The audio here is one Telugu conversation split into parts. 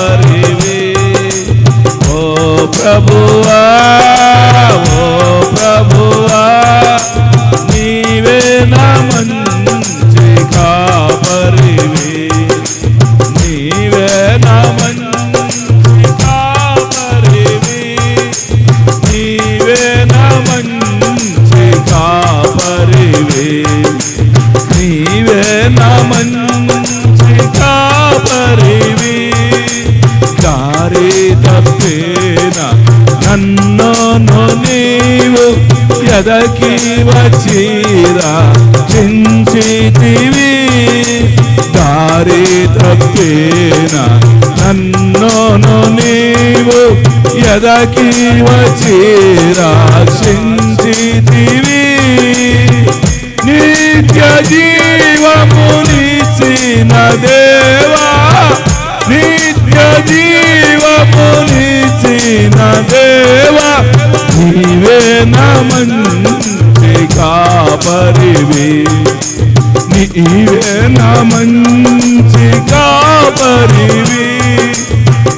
కాపరివి. ఓ ప్రభువా, ఓ ప్రభువా, నీవే నా మంచి కాపరివి. నీవే నా మంచి కాపరివి. నీవే నా మంచి కాపరివి. నీవే నా మంచి కాపరివి. దారి తప్పిన నన్ను నీవు ఎదకి వచ్చిరా చించితివి. దారి తప్పిన నన్ను నీవు ఎదకి వచ్చిరా చించితివి. నిత్య జీవమునిచ్చిన దేవా, నిత్య జీవమునిచ్చిన దేవా, నీవే నా మంచి కాపరివి. నీవే నా మంచి కాపరివి.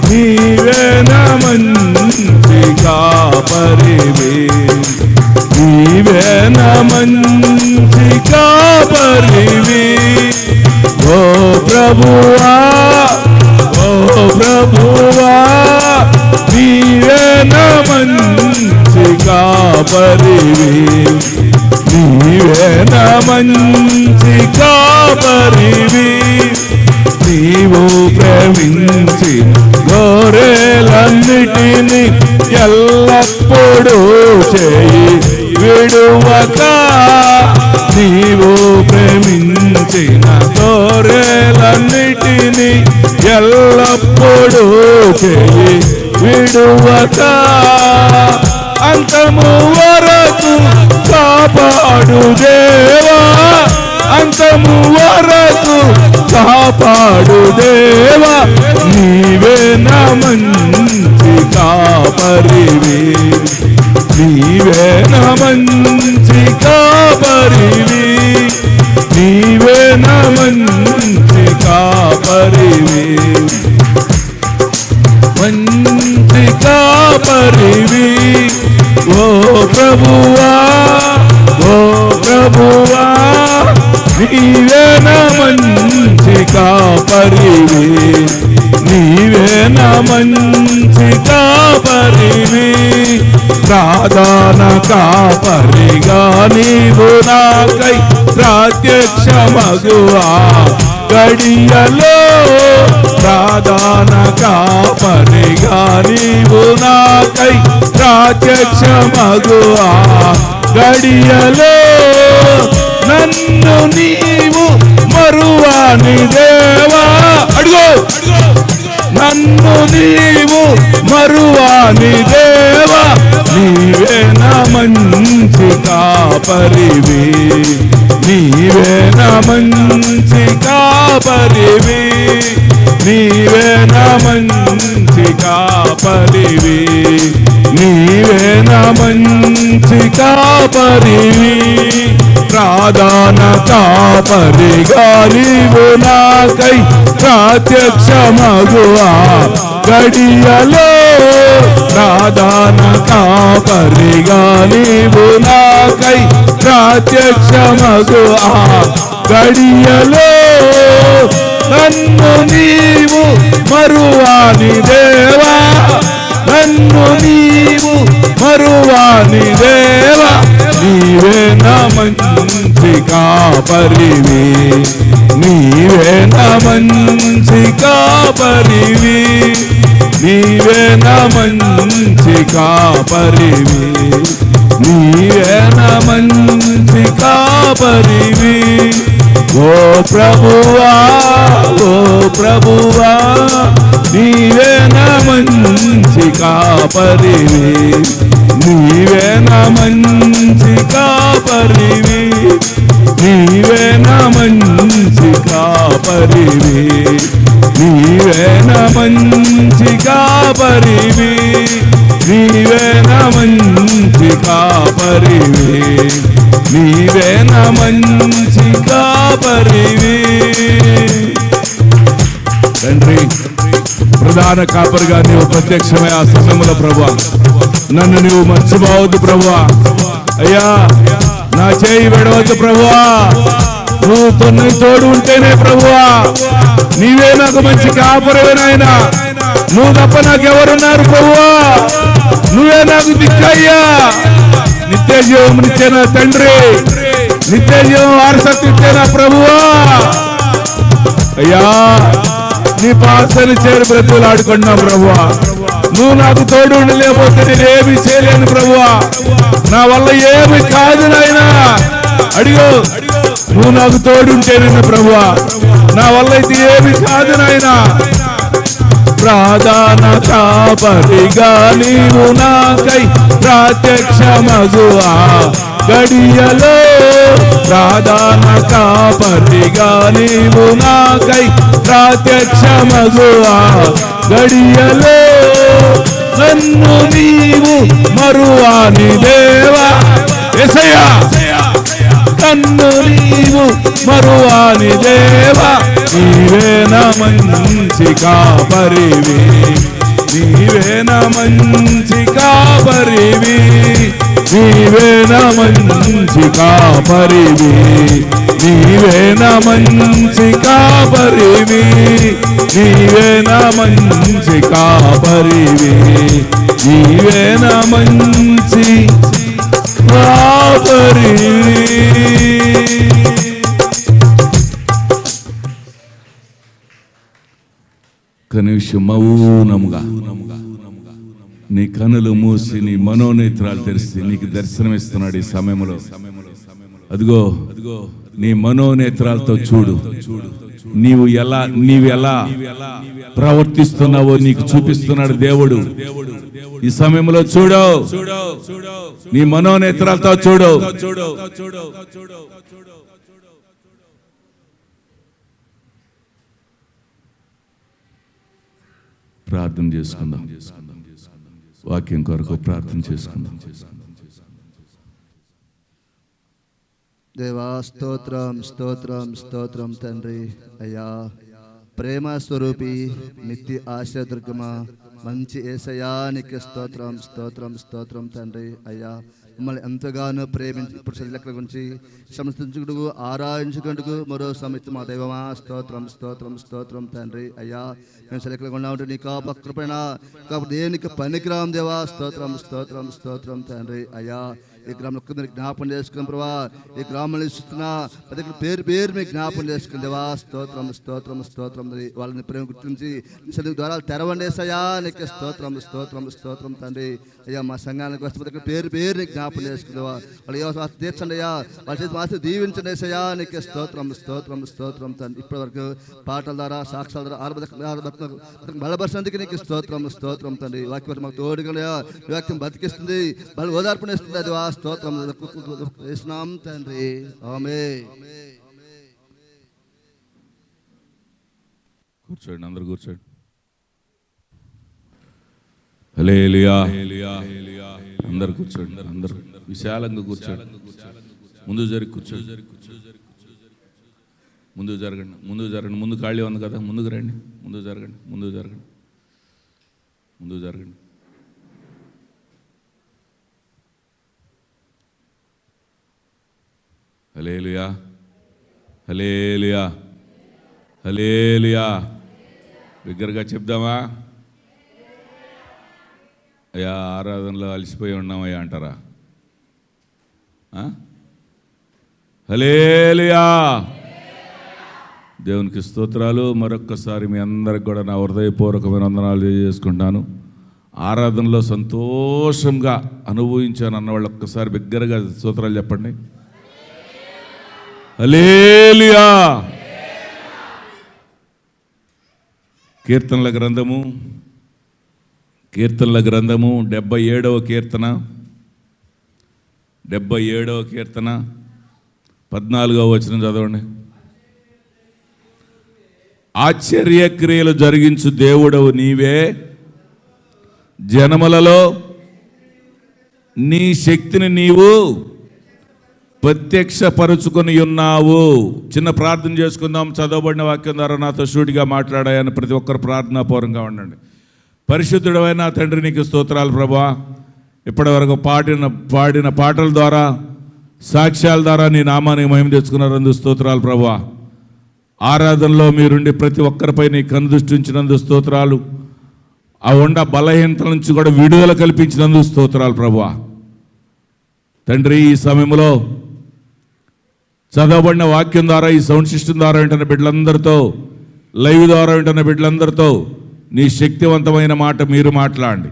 నీవే నా మంచి కాపరివి. నీవే నా మంచి కాపరివి. ఓ ప్రభువా, ఓ ప్రభువా, నీవే నా మంచి కాపరివి. నీవే నా మంచి కాపరివి. నీవు ప్రేమించి గొర్రెలన్నిటిని ఎల్లప్పుడూ చేయి విడువక. నీవు ప్రేమించిన గొర్రెలన్నిటిని ఎల్లప్పుడూ చేయి విడువక. అంతము వరకు కాపాడు దేవా, అంతము వరకు కాపాడు దేవా. నీవే నా మంచి కాపరివి. నీవే నా మంచి కాపరివి. నీవే నా మంచి కాపరివి. మంచి కాపరివి. ఓ ప్రభువా, ఓ ప్రభువా, నీవే నా మంచి కాపరివి. నీవే నా మంచి కాపరివి. ప్రధాన కాపరిగా నీవు నాకై ప్రత్యక్షమగువా గడియలో. ప్రధాన కాపరిగా నీవు నాకై ప్రత్యక్షమగువా గడియలో. నన్ను నీవు మరువాని దేవా, అడుగు. నన్ను నీవు మరువాని దేవా, నీవే నా మంచి కాపరివి. నీవే నా మంచి కాపరివి. నీవే నా మంచి కాపరివి. నీవే నా మంచి కాపరివి. ప్రధాన కాపరిగా నీవు నాకై ప్రత్యక్షమగువా గడియలో. ప్రధాన కాపరిగా నీవు నాకై ప్రత్యక్షమగువా గడియలో. నన్ను నీవు మరువాని దేవా, నన్ను నీవు మరువాని దేవా. నీవే నా మంచి కాపరివి. నీవే నా మంచి కాపరివి. నీవే నా మంచి కాపరివి. నీవే నా మంచి కాపరివి. ఓ ప్రభువా, ఓ ప్రభువా, నీవే నా మంచి కాపరివి. నీవే నా మంచి కాపరివి. నీవే నా మంచి కాపరివి. నీవే నా మంచి కాపరివి. నీవే నా మంచి కాపరివి. నీవే నా మంచి కాపరివి. తండ్రి ప్రధాన కాపరిగా నీవు ప్రత్యక్షమై ఆ సమయంలో ప్రభువా నన్ను నీవు మర్చిపోవద్దు ప్రభువా. అయ్యా నా చేయి విడవద్దు ప్రభువా. నువ్వు తోడు ఉంటేనే ప్రభువా, నీవే నాకు మంచి కాపరివేనాయనా. నువ్వు తప్ప నాకెవరున్నారు ప్రభువా? నువ్వే నాకు దిక్కయ్యా. నిత్య జీవం నిత్య నా తండ్రి, నిత్య జీవం వారసత్వం ఇచ్చే నా ప్రభువా. అయ్యా నీ పాసని చేరు బ్రతులు ఆడుకున్నా ప్రభువా. నువ్వు నాకు తోడు ఉండలేకపోతే నేనేమి చేయలేను ప్రభువా. నా వల్ల ఏమి కాదు నాయనా. అడిగో నువ్వు నాకు తోడుంటేనన్న ప్రభువా, నా వల్ల అయితే ఏమి కాదు నాయనా. ప్రధాన కాపరిగా నీవు నాకై ప్రత్యక్షమగువా గడియలో. ప్రధాన కాపరిగా నీవు నాకై ప్రత్యక్షమగువా గడియలో. నన్ను నీవు మరువాని దేవా యేసయ్యా. నన్ను నీవు మరువాని దేవా. నీవే నా మంచి కాపరివి, నీవే నా మంచి కాపరివి, నీవే నా మంచి కాపరివి, నీవే నా మంచి కాపరివి, నీవే నా మంచి కాపరివి, నీవే నా మంచి కాపరివి. కనీసం మౌనముగా నీ కనులు మూసి నీ మనోనేత్రాలు తెరిచి నీకు దర్శనమిస్తున్నాడు ఈ సమయంలో. అదిగో నీ మనోనేత్రాలతో చూడు. నీవు ఎలా ప్రవర్తిస్తున్నావో నీకు చూపిస్తున్నాడు దేవుడు ఈ సమయంలో. చూడు, నీ మనోనేత్రాలతో చూడు. ప్రార్థన చేసుకుందాం. వాక్యం కొరకు ప్రార్థన చేసుకుందాం. దేవా స్తోత్రం స్తోత్రం స్తోత్రం తండ్రి. అయ్యా ప్రేమ స్వరూపి, నిత్య ఆశ్రయదుర్గమా, మంచి యేసయ్యానికి స్తోత్రం స్తోత్రం స్తోత్రం తండ్రి. అయ్యా మమ్మల్ని ఎంతగానో ప్రేమించి ఇప్పుడు శరీరల గురించి సంస్థించుకుంటూ ఆరాధించుకుంటూ మరో సమితి మా దైవమా స్తోత్రం స్తోత్రం స్తోత్రం తండ్రి. అయ్యా మేము శరీరగా ఉన్నా ఉంటే నీ కాపకృపణ కాబట్టి దేనికి పనికిరాం దేవా. స్తోత్రం స్తోత్రం స్తోత్రం తండ్రి. అయ్యా ఈ గ్రామంలో జ్ఞాపం చేసుకున్నాం ప్రభా. ఈ గ్రామంలో ఇస్తున్నా ప్రతి పేరు పేరు మీకు జ్ఞాపం చేసుకుందేవా. స్తోత్రం స్తోత్రం స్తోత్రం. వాళ్ళని ప్రేమ గుర్తించి ద్వారాలు తెరవండేసయ్యా నీకు స్తోత్రం స్తోత్రం స్తోత్రం తండ్రి. అయ్యా మా సంఘానికి వస్తే పేరు పేరు నీకు జ్ఞాపం చేసుకుందేవా. వాళ్ళు తీర్చండి అయ్యా, వాళ్ళ చేతి మాస్టర్ దీవించండి వేసయ్యా నీకు స్తోత్రం స్తోత్రం స్తోత్రం తండ్రి. ఇప్పటి వరకు పాటల ద్వారా సాక్షాల ద్వారా బలపరిచినందుకు నీకు స్తోత్రం స్తోత్రం తండ్రి. వాక్యం మాకు తోడుగా వాక్యం బతికిస్తుంది, బల ఓదార్పునిస్తుంది. అది స్తోత్రం చేసినాం తండ్రి. ఆమేన్. కూర్చోండి, అందరూ కూర్చోండి. హల్లెలూయా. అందరు కూర్చోండి, అందరూ విశాలంగా కూర్చోండి. ముందు జరిగి కూర్చోండి, ముందుకు జరగండి, ముందుకు జరగండి. ముందు ఖాళీ ఉంది కదా, ముందుకు రండి. ముందుకు జరగండి, ముందుకు జరగండి, ముందుకు జరగండి. హల్లెలూయా హల్లెలూయా హల్లెలూయా. బిగ్గరగా చెప్దామా? అయ్యా ఆరాధనలో అలసిపోయి ఉన్నామయ్యా అంటారా? హల్లెలూయా. దేవునికి స్తోత్రాలు. మరొక్కసారి మీ అందరికి కూడా నా హృదయపూర్వకమైన వందనాలు తెలియజేసుకుంటాను. ఆరాధనలో సంతోషంగా అనుభవించాను అన్న వాళ్ళు ఒక్కసారి బిగ్గరగా స్తోత్రాలు చెప్పండి. హల్లెలూయా. కీర్తనల గ్రంథము 77వ కీర్తన 14వ వచనం చదవండి. ఆశ్చర్యక్రియలు జరిగించు దేవుడవు నీవే, జనములలో నీ శక్తిని నీవు ప్రత్యక్షపరుచుకొని ఉన్నావు. చిన్న ప్రార్థన చేసుకుందాం. చదవబడిన వాక్యం ద్వారా నాతో సూటిగా మాట్లాడాయని ప్రతి ఒక్కరు ప్రార్థనాపూర్వకంగా ఉండండి. పరిశుద్ధుడైన నా తండ్రి, నీకు స్తోత్రాలు ప్రభువా. ఇప్పటివరకు పాడిన పాటల ద్వారా, సాక్ష్యాల ద్వారా నీ నామానికి మహిమ తెచ్చుకున్నారందు స్తోత్రాలు ప్రభువా. ఆరాధనలో మీరుండి ప్రతి ఒక్కరిపై నీ కనుదృష్టి ఉంచినందు స్తోత్రాలు. ఆ ఉండ బలహీనతల నుంచి కూడా విడుదల కల్పించినందు స్తోత్రాలు ప్రభువా. తండ్రి, ఈ సమయంలో చదవబడిన వాక్యం ద్వారా, ఈ సౌండ్ సిస్టమ్ ద్వారా వింటున్న బిడ్డలందరితో, లైవ్ ద్వారా వింటున్న బిడ్డలందరితో నీ శక్తివంతమైన మాట మీరు మాట్లాడండి.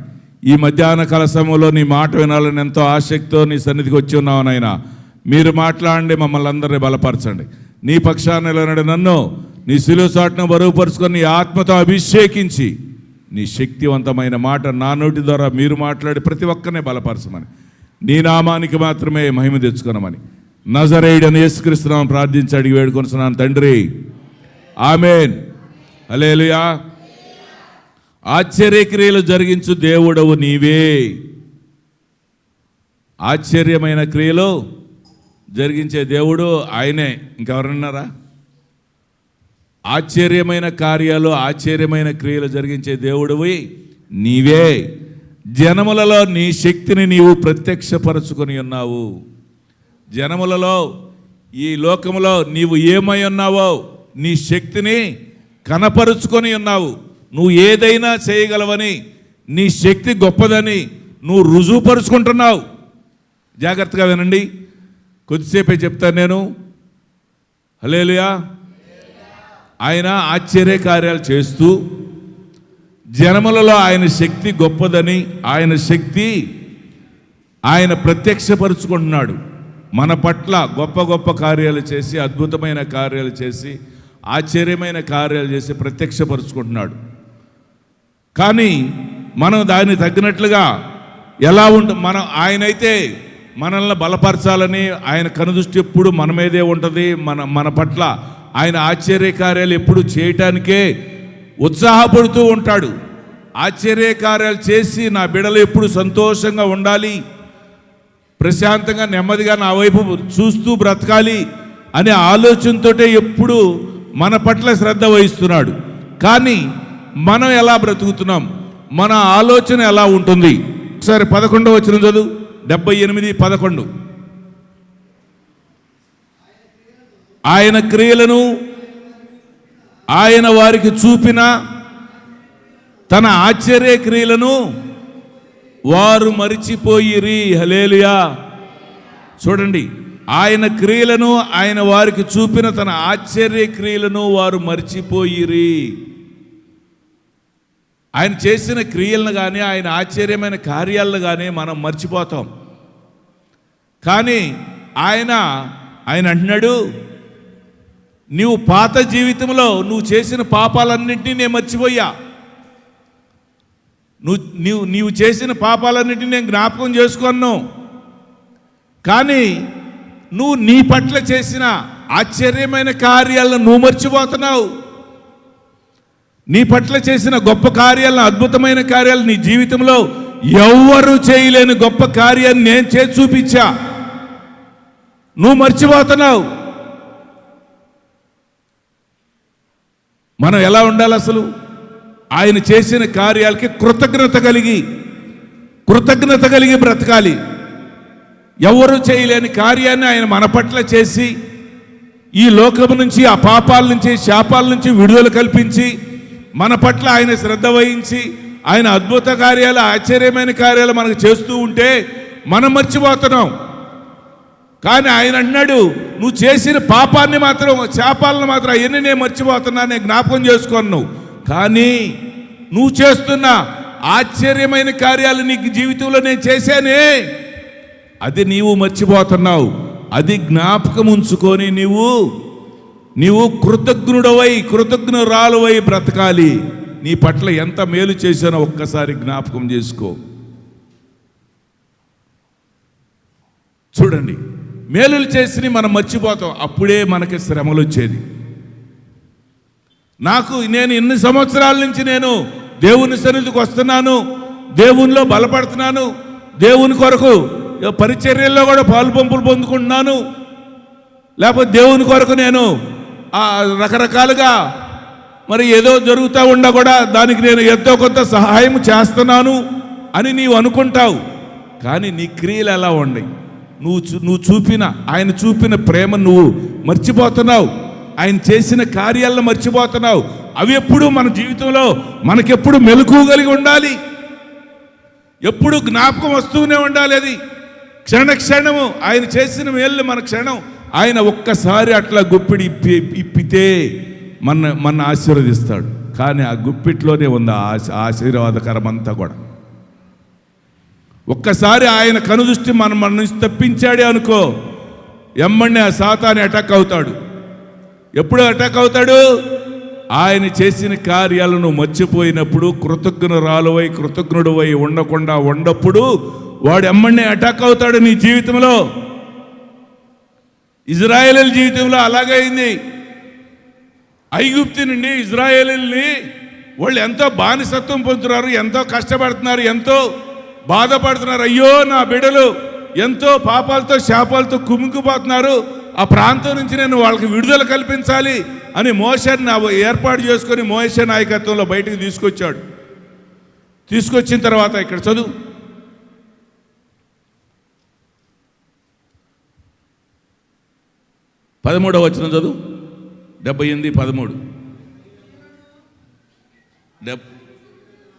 ఈ మధ్యాహ్న కాల సమయంలో నీ మాట వినాలని ఎంతో ఆసక్తితో నీ సన్నిధికి వచ్చి ఉన్నావు నాయనా. మీరు మాట్లాడండి, మమ్మల్ని అందరినీ బలపరచండి. నీ పక్షాన నిలబడి నన్ను నీ శిలువ చాటును బరువుపరుచుకొని నీ ఆత్మతో అభిషేకించి నీ శక్తివంతమైన మాట నా నోటి ద్వారా మీరు మాట్లాడి ప్రతి ఒక్కరిని బలపరచమని, నీ నామానికి మాత్రమే మహిమ తెచ్చుకున్నామని నజరేయుడైన యేసుక్రీస్తు నామమున ప్రార్థించి అడిగి వేడుకొనుచున్నాను తండ్రి, ఆమేన్. హల్లెలూయా. ఆశ్చర్యక్రియలు జరిగించు దేవుడవు నీవే. ఆశ్చర్యమైన క్రియలు జరిగించే దేవుడు ఆయనే, ఇంకెవరన్నారా? ఆశ్చర్యమైన కార్యాలు, ఆశ్చర్యమైన క్రియలు జరిగించే దేవుడివి నీవే. జనములలో నీ శక్తిని నీవు ప్రత్యక్షపరచుకొని ఉన్నావు. జనములలో, ఈ లోకములో నీవు ఏమై ఉన్నావో నీ శక్తిని కనపరుచుకొని ఉన్నావు. నువ్వు ఏదైనా చేయగలవని, నీ శక్తి గొప్పదని నువ్వు రుజువుపరుచుకుంటున్నావు. జాగ్రత్తగా వినండి, కొద్దిసేపే చెప్తాను నేను. హల్లెలూయా. ఆయన ఆశ్చర్య కార్యాలు చేస్తూ జనములలో ఆయన శక్తి గొప్పదని, ఆయన శక్తి ఆయన ప్రత్యక్షపరుచుకుంటున్నాడు. మన పట్ల గొప్ప గొప్ప కార్యాలు చేసి, అద్భుతమైన కార్యాలు చేసి, ఆశ్చర్యమైన కార్యాలు చేసి ప్రత్యక్షపరుచుకుంటున్నాడు. కానీ మనం దాన్ని తగ్గినట్లుగా ఎలా మనం ఆయనైతే మనల్ని బలపరచాలని ఆయన కనుదృష్టి ఎప్పుడు మన మీదే ఉంటుంది. మన పట్ల ఆయన ఆశ్చర్యకార్యాలు ఎప్పుడు చేయటానికే ఉత్సాహపడుతూ ఉంటాడు. ఆశ్చర్యకార్యాలు చేసి నా బిడ్డలు ఎప్పుడు సంతోషంగా ఉండాలి, ప్రశాంతంగా నెమ్మదిగా నా వైపు చూస్తూ బ్రతకాలి అనే ఆలోచనతోటే ఎప్పుడు మన పట్ల శ్రద్ధ వహిస్తున్నాడు. కానీ మనం ఎలా బ్రతుకుతున్నాం, మన ఆలోచన ఎలా ఉంటుంది? ఒకసారి 11వ వచనం చదువు. 78:11. ఆయన క్రియలను ఆయన వారికి చూపిన తన ఆశ్చర్య క్రియలను వారు మరిచిపోయిరి. హల్లెలూయా. చూడండి, ఆయన క్రియలను ఆయన వారికి చూపిన తన ఆశ్చర్య క్రియలను వారు మరిచిపోయిరి. ఆయన చేసిన క్రియలను కానీ, ఆయన ఆశ్చర్యమైన కార్యాలను కానీ మనం మర్చిపోతాం. కానీ ఆయన అంటున్నాడు, నీవు పాత జీవితంలో నువ్వు చేసిన పాపాలన్నింటినీ నేను మర్చిపోయా. నీవు చేసిన పాపాలన్నింటినీ నేను జ్ఞాపకం చేసుకున్నాను. కానీ నువ్వు నీ పట్ల చేసిన ఆశ్చర్యమైన కార్యాలను నువ్వు మర్చిపోతున్నావు. నీ పట్ల చేసిన గొప్ప కార్యాలను, అద్భుతమైన కార్యాలు నీ జీవితంలో ఎవ్వరూ చేయలేని గొప్ప కార్యాన్ని నేను చేసి చూపించా, నువ్వు మర్చిపోతున్నావు. మనం ఎలా ఉండాలి అసలు? ఆయన చేసిన కార్యాలకి కృతజ్ఞత కలిగి బ్రతకాలి. ఎవరు చేయలేని కార్యాన్ని ఆయన మన పట్ల చేసి, ఈ లోకము నుంచి, ఆ పాపాల నుంచి, శాపాల నుంచి విడుదల కల్పించి, మన పట్ల ఆయన శ్రద్ధ వహించి, ఆయన అద్భుత కార్యాలు, ఆశ్చర్యమైన కార్యాలు మనకు చేస్తూ ఉంటే మనం మర్చిపోతున్నాం. కానీ ఆయన అన్నాడు, నువ్వు చేసిన పాపాన్ని మాత్రం, శాపాలను మాత్రం అవన్నీ నేను మర్చిపోతున్నా, నేను జ్ఞాపకం చేసుకోను. కానీ నువ్వు చేస్తున్న ఆశ్చర్యమైన కార్యాలు నీకు జీవితంలో నేను చేశానే, అది నీవు మర్చిపోతున్నావు. అది జ్ఞాపకం ఉంచుకొని నీవు కృతజ్ఞురాలువై బ్రతకాలి. నీ పట్ల ఎంత మేలు చేశానో ఒక్కసారి జ్ఞాపకం చేసుకో. చూడండి, మేలులు చేసి మనం మర్చిపోతాం. అప్పుడే మనకి శ్రమలు వచ్చేది. నేను ఎన్ని సంవత్సరాల నుంచి నేను దేవుని సన్నిధికి వస్తున్నాను, దేవునిలో బలపడుతున్నాను, దేవుని కొరకు పరిచర్యల్లో కూడా పాలు పంపులు పొందుకుంటున్నాను, లేకపోతే దేవుని కొరకు నేను రకరకాలుగా మరి ఏదో జరుగుతూ ఉండా కూడా దానికి నేను ఎంతో కొంత సహాయం చేస్తున్నాను అని నీవు అనుకుంటావు. కానీ నీ క్రియలు ఎలా ఉన్నాయి? ఆయన చూపిన ప్రేమ నువ్వు మర్చిపోతున్నావు. ఆయన చేసిన కార్యాలను మర్చిపోతున్నావు. అవి ఎప్పుడు మన జీవితంలో మనకెప్పుడు మెలకువ కలిగి ఉండాలి, ఎప్పుడు జ్ఞాపకం వస్తూనే ఉండాలి. అది క్షణము ఆయన చేసిన మేళ్ళు మన క్షణం. ఆయన ఒక్కసారి అట్లా గుప్పిడి ఇప్పితే మన ఆశీర్వదిస్తాడు. కానీ ఆ గుప్పిట్లోనే ఉంది ఆశీర్వాదకరం అంతా కూడా. ఒక్కసారి ఆయన కనుదృష్టి మన నుంచి తప్పించాడే అనుకో, ఎమ్మడిని ఆ సాతాను అటాక్ అవుతాడు. ఎప్పుడు అటాక్ అవుతాడు? ఆయన చేసిన కార్యాలను మర్చిపోయినప్పుడు, కృతజ్ఞుడువై ఉండకుండా ఉన్నప్పుడు వాడు ఎమ్మడిని అటాక్ అవుతాడు నీ జీవితంలో. ఇజ్రాయేలీల జీవితంలో అలాగే అయింది. ఐగుప్తు నుండి ఇజ్రాయేలీల్ని వాళ్ళు ఎంతో బానిసత్వం పొందుతున్నారు, ఎంతో కష్టపడుతున్నారు, ఎంతో బాధపడుతున్నారు. అయ్యో నా బిడ్డలు ఎంతో పాపాలతో శాపాలతో కుమికిపోతున్నారు, ఆ ప్రాంతం నుంచి నేను వాళ్ళకి విడుదల కల్పించాలి అని మోషేని ఏర్పాటు చేసుకొని మోషే నాయకత్వంలో బయటకు తీసుకొచ్చాడు. తీసుకొచ్చిన తర్వాత ఇక్కడ చదువు 13వ వచనం చదువు. 78:13.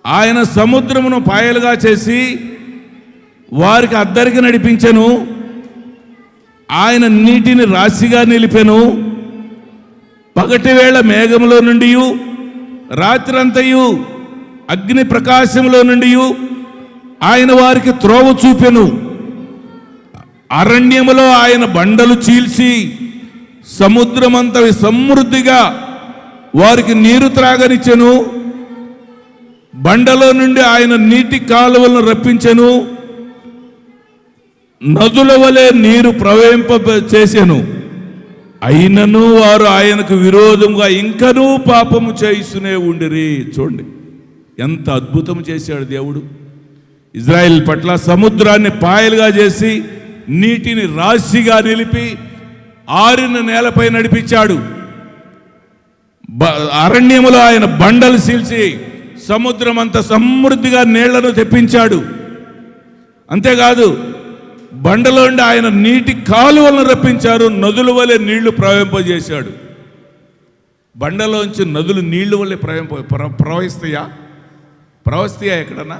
ఆయన సముద్రమును పాయలుగా చేసి వారికి అద్దరికి నడిపించెను, ఆయన నీటిని రాశిగా నిలిపెను. పగటివేళ మేఘములో నుండి రాత్రంతయు అగ్ని ప్రకాశములో నుండి ఆయన వారికి త్రోవ చూపెను. అరణ్యములో ఆయన బండలు చీల్చి సముద్రమంత సమృద్ధిగా వారికి నీరు త్రాగనిచ్చెను. బండలో నుండి ఆయన నీటి కాలువలను రప్పించెను, నదుల వలె నీరు ప్రవహింప చేసెను. అయినను వారు ఆయనకు విరోధంగా ఇంకనూ పాపము చేయిస్తూనే ఉండిరి. చూడండి ఎంత అద్భుతం చేశాడు దేవుడు ఇజ్రాయెల్ పట్ల. సముద్రాన్ని పాయలుగా చేసి నీటిని రాశిగా నిలిపి ఆరిన నేలపై నడిపించాడు. అరణ్యములో ఆయన బండలు చీల్చి సముద్రం అంత సమృద్ధిగా నీళ్లను తెప్పించాడు. అంతేకాదు బండలోండి ఆయన నీటి కాలువలను రప్పించారు, నదుల వలె నీళ్లు ప్రవహింపజేశాడు. బండలోంచి నదులు నీళ్లు వల్లే ప్రవహిస్తాయా ఎక్కడన్నా?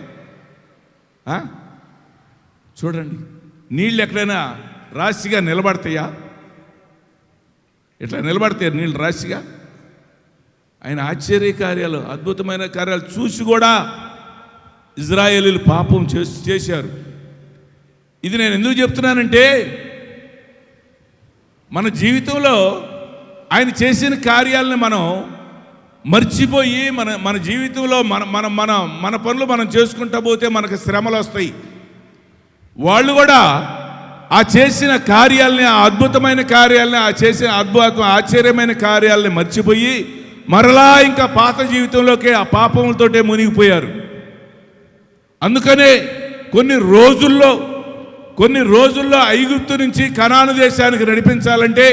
చూడండి, నీళ్ళు ఎక్కడైనా రాశిగా నిలబడతాయా? ఇట్లా నిలబడతాయి నీళ్ళు రాశిగా? ఆయన ఆశ్చర్య కార్యాలు, అద్భుతమైన కార్యాలు చూసి కూడా ఇజ్రాయేలీలు పాపం చేశారు. ఇది నేను ఎందుకు చెప్తున్నానంటే, మన జీవితంలో ఆయన చేసిన కార్యాలను మనం మర్చిపోయి మన జీవితంలో మన పనులు మనం చేసుకుంటా పోతే మనకు శ్రమలు వస్తాయి. వాళ్ళు కూడా ఆ చేసిన కార్యాలని, ఆ అద్భుతమైన కార్యాలని, ఆ చేసిన ఆశ్చర్యమైన కార్యాలని మర్చిపోయి మరలా ఇంకా పాత జీవితంలోకి ఆ పాపములతోటే మునిగిపోయారు. అందుకనే కొన్ని రోజుల్లో ఐగుప్తు నుంచి కనాను దేశానికి నడిపించాలంటే,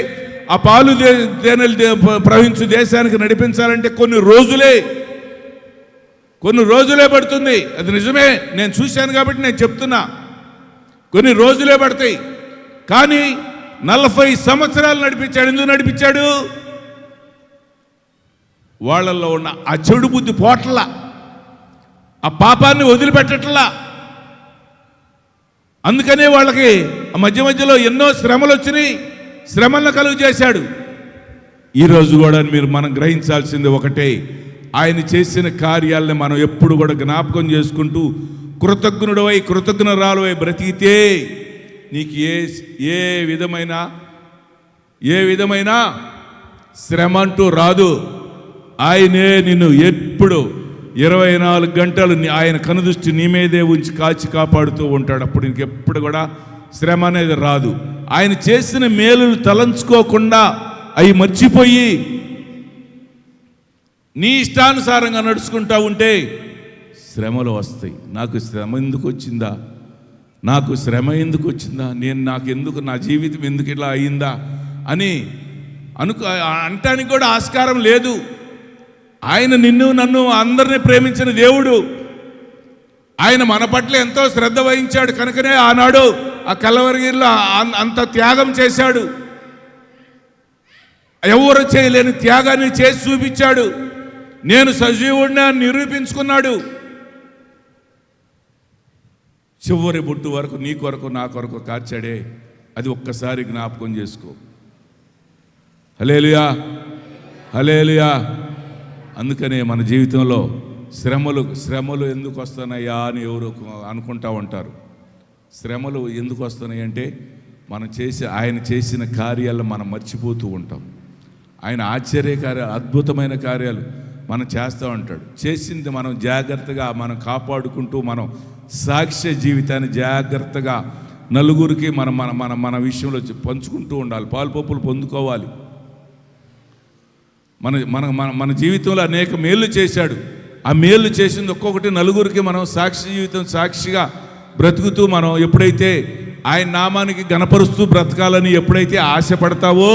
ఆ పాలు తేనెలు ప్రవహించు దేశానికి నడిపించాలంటే కొన్ని రోజులే పడుతుంది. అది నిజమే, నేను చూశాను కాబట్టి నేను చెప్తున్నా. కొన్ని రోజులే పడతాయి. కానీ 40 సంవత్సరాలు నడిపించాడు. ఎందుకు నడిపించాడు? వాళ్ళల్లో ఉన్న ఆ చెడు బుద్ధి పోట్లా, ఆ పాపాన్ని వదిలిపెట్టట్లా. అందుకనే వాళ్ళకి ఆ మధ్యలో ఎన్నో శ్రమలు వచ్చినాయి, శ్రమలను కలుగు చేశాడు. ఈరోజు కూడా మనం గ్రహించాల్సింది ఒకటే, ఆయన చేసిన కార్యాలని మనం ఎప్పుడు కూడా జ్ఞాపకం చేసుకుంటూ కృతజ్ఞురాలువై బ్రతికితే నీకు ఏ విధమైన శ్రమ అంటూ రాదు. ఆయనే నిన్ను ఎప్పుడు 24 గంటలు ఆయన కనుదృష్టి నీ మీదే ఉంచి కాచి కాపాడుతూ ఉంటాడు. అప్పుడు ఇంకెప్పుడు కూడా శ్రమ అనేది రాదు. ఆయన చేసిన మేలులు తలంచుకోకుండా అవి మర్చిపోయి నీ ఇష్టానుసారంగా నడుచుకుంటా ఉంటే శ్రమలు వస్తాయి. నాకు శ్రమ ఎందుకు వచ్చిందా, నా జీవితం ఎందుకు ఇలా అయిందా అని అనటానికి కూడా ఆస్కారం లేదు. ఆయన నిన్ను నన్ను అందరినీ ప్రేమించిన దేవుడు. ఆయన మన పట్ల ఎంతో శ్రద్ధ వహించాడు కనుకనే ఆనాడు ఆ కల్వరిగిరిలో అంత త్యాగం చేశాడు. ఎవరు చేయలేని త్యాగాన్ని చేసి చూపించాడు. నేను సజీవుడిని అని నిరూపించుకున్నాడు. చివరి బొట్టు వరకు నీ కొరకు నా కొరకు కార్చాడే, అది ఒక్కసారి జ్ఞాపకం చేసుకో. హల్లెలూయా, హల్లెలూయా. అందుకనే మన జీవితంలో శ్రమలు ఎందుకు వస్తున్నాయా అని ఎవరు అనుకుంటా ఉంటారు. శ్రమలు ఎందుకు వస్తున్నాయి అంటే ఆయన చేసిన కార్యాలను మనం మర్చిపోతూ ఉంటాం. ఆయన ఆశ్చర్యకార్యాలు, అద్భుతమైన కార్యాలు మనం చేస్తూ ఉంటాడు. చేసింది మనం జాగ్రత్తగా మనం కాపాడుకుంటూ మనం సాక్ష్య జీవితాన్ని జాగ్రత్తగా నలుగురికి మన విషయంలో పంచుకుంటూ ఉండాలి. పాలుపప్పులు పొందుకోవాలి. మన జీవితంలో అనేక మేలు చేశాడు. ఆ మేలు చేసింది ఒక్కొక్కటి నలుగురికి మనం సాక్షిగా బ్రతుకుతూ మనం ఎప్పుడైతే ఆయన నామానికి గణపరుస్తూ బ్రతకాలని ఎప్పుడైతే ఆశపడతావో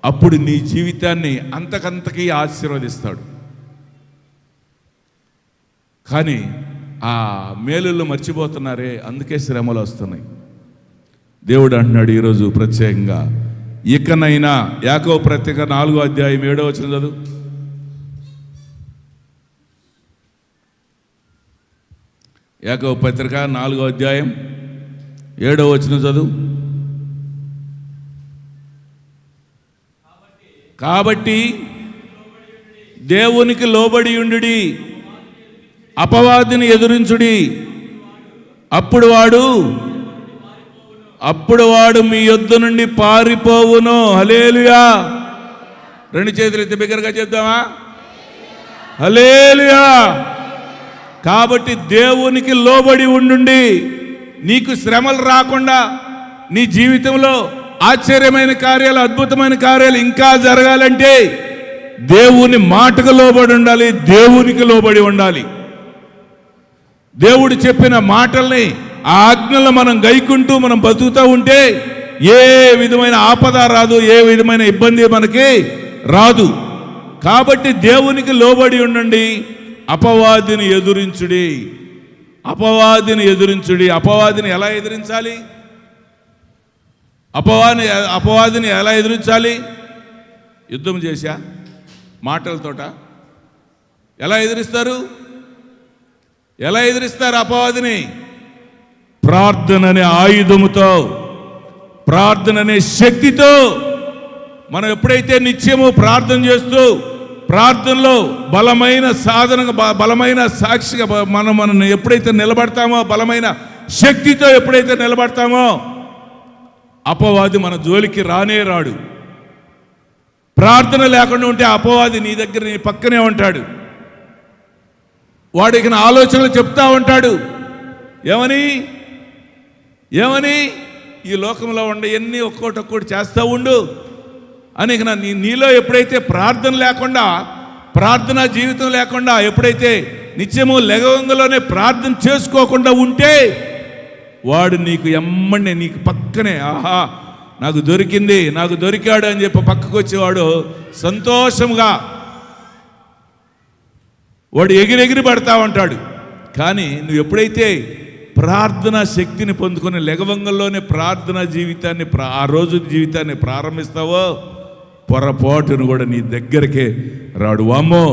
అప్పుడు నీ జీవితాన్ని అంతకంతకీ ఆశీర్వదిస్తాడు. కానీ ఆ మేలులు మర్చిపోతున్నారే, అందుకే శ్రమలు వస్తున్నాయి. దేవుడు అంటున్నాడు ఈరోజు ప్రత్యేకంగా, ఇకనైనా యాకోబు పత్రిక 4వ అధ్యాయం 7వ వచనం చదువు. యాకోబు పత్రిక 4వ అధ్యాయం 7వ వచనం చదువు. కాబట్టి దేవునికి లోబడి ఉండుడి, అపవాదిని ఎదురించుడి, అప్పుడు వాడు మీ యొద్ద నుండి పారిపోవును. హల్లెలూయా. రెండు చేతులు ఎత్తి బిగ్గరగా చెప్దామా? హల్లెలూయా. కాబట్టి దేవునికి లోబడి ఉండుండి. నీకు శ్రమలు రాకుండా నీ జీవితంలో ఆశ్చర్యమైన కార్యాలు, అద్భుతమైన కార్యాలు ఇంకా జరగాలంటే దేవుని మాటకు లోబడి ఉండాలి, దేవునికి లోబడి ఉండాలి. దేవుడు చెప్పిన మాటల్ని, ఆ ఆజ్ఞలు మనం గైకుంటూ మనం బతుకుతూ ఉంటే ఏ విధమైన ఆపద రాదు, ఏ విధమైన ఇబ్బంది మనకి రాదు. కాబట్టి దేవునికి లోబడి ఉండండి, అపవాదిని ఎదురించుడి. అపవాదిని ఎలా ఎదిరించాలి? అపవాదిని ఎలా ఎదిరించాలి? యుద్ధం చేశా మాటలతోట? ఎలా ఎదిరిస్తారు అపవాదిని? ప్రార్థన అనే ఆయుధముతో, ప్రార్థన అనే శక్తితో మనం ఎప్పుడైతే నిత్యము ప్రార్థన చేస్తూ ప్రార్థనలో బలమైన సాధనంగా, బలమైన సాక్షిగా మనం ఎప్పుడైతే నిలబడతామో, బలమైన శక్తితో ఎప్పుడైతే నిలబడతామో అపవాది మన జోలికి రానే రాడు. ప్రార్థన లేకుండా ఉంటే అపవాది నీ దగ్గర, నీ పక్కనే ఉంటాడు. వాడికి నా ఆలోచనలు చెప్తా ఉంటాడు. ఏమని ఈ లోకంలో ఉండే ఎన్ని ఒక్కోటి చేస్తూ ఉండు అని. నీలో ఎప్పుడైతే ప్రార్థన లేకుండా, ప్రార్థనా జీవితం లేకుండా, ఎప్పుడైతే నిత్యము లెగవంగలోనే ప్రార్థన చేసుకోకుండా ఉంటే వాడు నీకు ఎమ్మడినే, నీకు పక్కనే, ఆహా నాకు దొరికాడు అని చెప్పి పక్కకు వచ్చేవాడు సంతోషంగా వాడు ఎగిరెగిరి పడతా ఉంటాడు. కానీ నువ్వు ఎప్పుడైతే ప్రార్థనా శక్తిని పొందుకొని లెగవంగంలోనే ప్రార్థనా జీవితాన్ని, ఆ రోజు జీవితాన్ని ప్రారంభిస్తావో పొరపాటును కూడా నీ దగ్గరకే రాడు. వామ్మో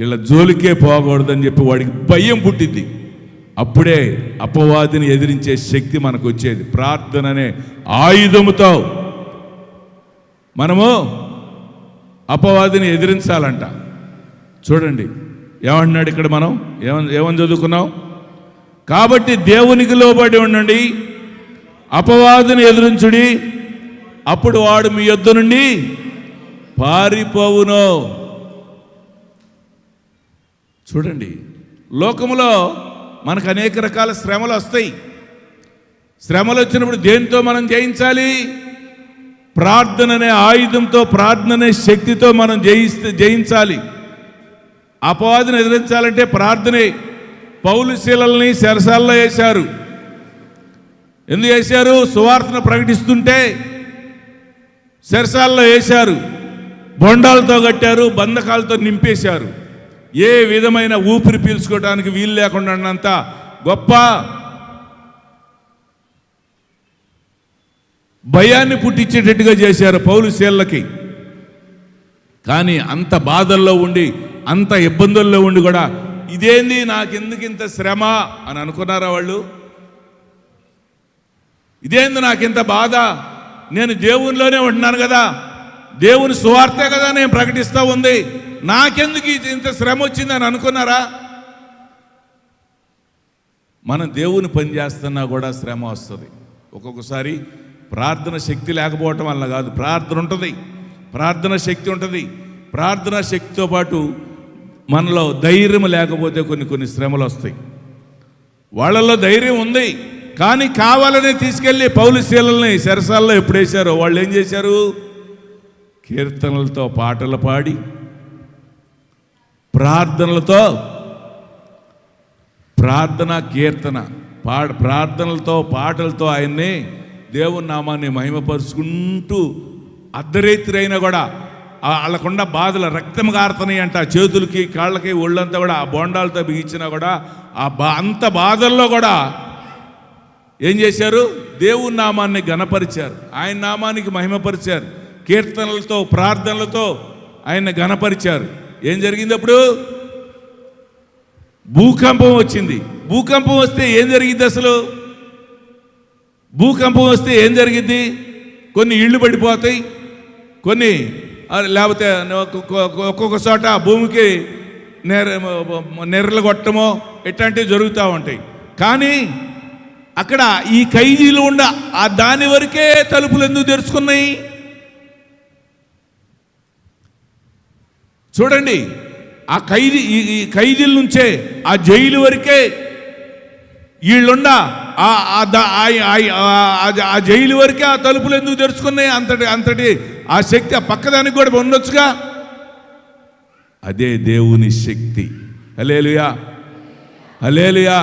ఇలా జోలికే పోకూడదని చెప్పి వాడికి భయం పుట్టింది. అప్పుడే అపవాదిని ఎదిరించే శక్తి మనకు వచ్చేది. ప్రార్థన అనే ఆయుధముతో మనము అపవాదిని ఎదిరించాలంట. చూడండి ఏమంటున్నాడు ఇక్కడ, మనం ఏమని చదువుకున్నాం? కాబట్టి దేవునికి లోబడి ఉండండి, అపవాదిని ఎదిరించుడి, అప్పుడు వాడు మీ యొద్ద నుండి పారిపోవును. చూడండి, లోకములో మనకు అనేక రకాల శ్రమలు వస్తాయి. శ్రమలు వచ్చినప్పుడు దేంతో మనం జయించాలి? ప్రార్థన అనే ఆయుధంతో, ప్రార్థన అనే శక్తితో మనం జయించాలి. అపవాదిని ఎదిరించాలంటే ప్రార్థనే. పౌలు శీలల్ని చెరసాలలో వేశారు. ఎందుకు వేశారు? సువార్తను ప్రకటిస్తుంటే చెరసాల్లో వేశారు, బొండాలతో కట్టారు, బంధకాలతో నింపేశారు. ఏ విధమైన ఊపిరి పీల్చుకోవడానికి వీలు లేకుండా ఉన్నంత గొప్ప భయాన్ని పుట్టించేటట్టుగా చేశారు పౌలు శీలకి. కానీ అంత బాధల్లో ఉండి, అంత ఇబ్బందుల్లో ఉండి కూడా ఇదేంది నాకెందుకు ఇంత శ్రమ అని అనుకున్నారా వాళ్ళు? ఇదేంది నాకింత బాధ, నేను దేవునిలోనే ఉంటున్నాను కదా, దేవుని సువార్తే కదా నేను ప్రకటిస్తూ ఉంది, నాకెందుకు ఇంత శ్రమ వచ్చిందని అనుకున్నారా? మనం దేవుని పని చేస్తున్నా కూడా శ్రమ వస్తుంది. ఒక్కొక్కసారి ప్రార్థన శక్తి లేకపోవటం వల్ల కాదు, ప్రార్థన ఉంటుంది, ప్రార్థన శక్తి ఉంటుంది. ప్రార్థనా శక్తితో పాటు మనలో ధైర్యం లేకపోతే కొన్ని శ్రమలు వస్తాయి. వాళ్ళల్లో ధైర్యం ఉంది, కానీ కావాలని తీసుకెళ్ళి పౌలు శీలల్ని చెరసాల్లో ఎప్పుడు వేశారో వాళ్ళు ఏం చేశారు? కీర్తనలతో పాటలు పాడి, ప్రార్థనలతో ప్రార్థనలతో పాటలతో ఆయన్ని దేవుని నామాన్ని మహిమపరుచుకుంటూ అర్ధరేత్రైనా కూడా వాళ్ళకుండా బాధలు రక్తం కారుతున్నాయి అంట, చేతులకి కాళ్ళకి ఒళ్ళంతా కూడా ఆ బోండాలతో బిగించినా కూడా అంత బాధల్లో కూడా ఏం చేశారు? దేవుని నామాన్ని గణపరిచారు, ఆయన నామానికి మహిమపరిచారు, కీర్తనలతో ప్రార్థనలతో ఆయన గణపరిచారు. ఏం జరిగింది? అప్పుడు భూకంపం వచ్చింది. భూకంపం వస్తే ఏం జరిగింది? అసలు భూకంపం వస్తే ఏం జరిగింది? కొన్ని ఇళ్ళు పడిపోతాయి, కొన్ని లేకపోతే ఒక్కొక్క చోట భూమికి నెర్రలు కొట్టమో ఇట్లాంటివి జరుగుతూ ఉంటాయి. కానీ అక్కడ ఈ ఖైదీలు ఆ దాని వరకే తలుపులు ఎందుకు తెరుచుకున్నాయి? చూడండి, ఆ ఈ ఖైదీల నుంచే ఆ జైలు వరకే వీళ్ళుండ ఆ జైలు వరకే ఆ తలుపులు ఎందుకు తెరుచుకున్నాయి? అంతటి ఆ శక్తి ఆ పక్కదానికి కూడా ఉండొచ్చుగా. అదే దేవుని శక్తి. హల్లెలూయా, హల్లెలూయా.